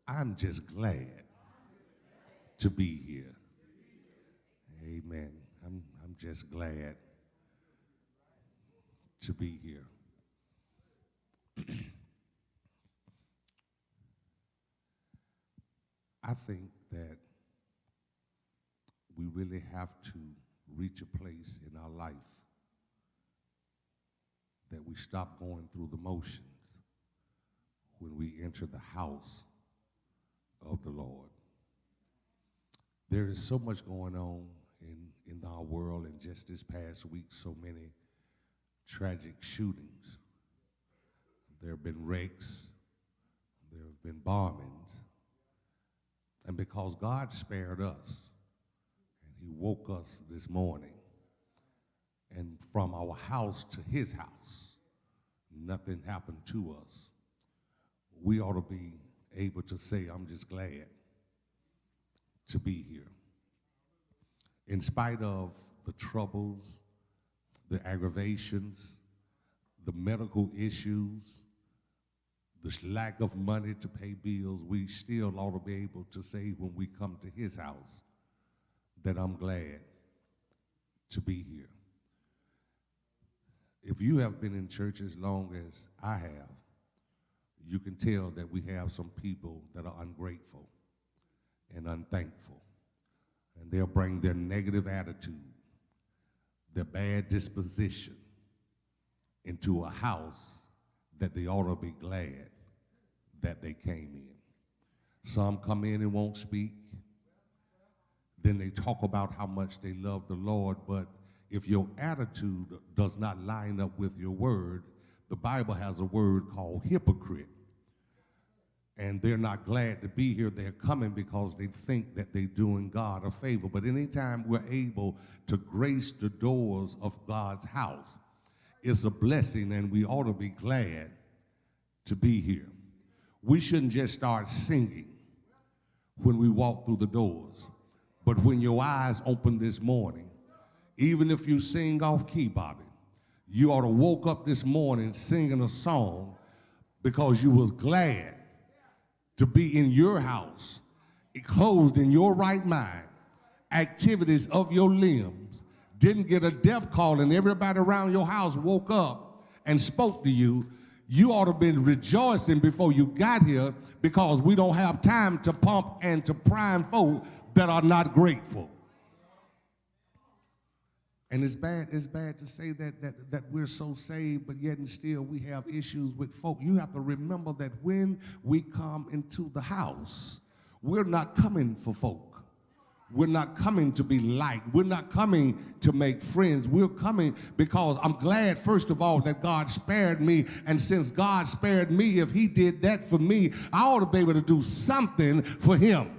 I'm just glad to be here. Amen. I'm just glad to be here. I think that we really have to reach a place in our life that we stop going through the motions when we enter the house of the Lord. There is so much going on in our world, and just this past week, so many tragic shootings. There have been wrecks, there have been bombings, and because God spared us, and he woke us this morning, and from our house to his house, nothing happened to us, we ought to be able to say, I'm just glad to be here. In spite of the troubles, the aggravations, the medical issues, the lack of money to pay bills, we still ought to be able to say when we come to his house that I'm glad to be here. If you have been in church as long as I have, you can tell that we have some people that are ungrateful and unthankful. And they'll bring their negative attitude, their bad disposition into a house that they ought to be glad that they came in. Some come in and won't speak. Then they talk about how much they love the Lord, but if your attitude does not line up with your word, the Bible has a word called hypocrite. And they're not glad to be here. They're coming because they think that they're doing God a favor. But anytime we're able to grace the doors of God's house, it's a blessing, and we ought to be glad to be here. We shouldn't just start singing when we walk through the doors. But when your eyes open this morning, even if you sing off key, Bobby, you ought to woke up this morning singing a song because you was glad to be in your house, clothed in your right mind, activities of your limbs, didn't get a death call and everybody around your house woke up and spoke to you. You ought to have been rejoicing before you got here, because we don't have time to pump and to prime folk that are not grateful. And it's bad to say that we're so saved, but yet and still we have issues with folk. You have to remember that when we come into the house, we're not coming for folk. We're not coming to be liked. We're not coming to make friends. We're coming because I'm glad, first of all, that God spared me. And since God spared me, if he did that for me, I ought to be able to do something for him.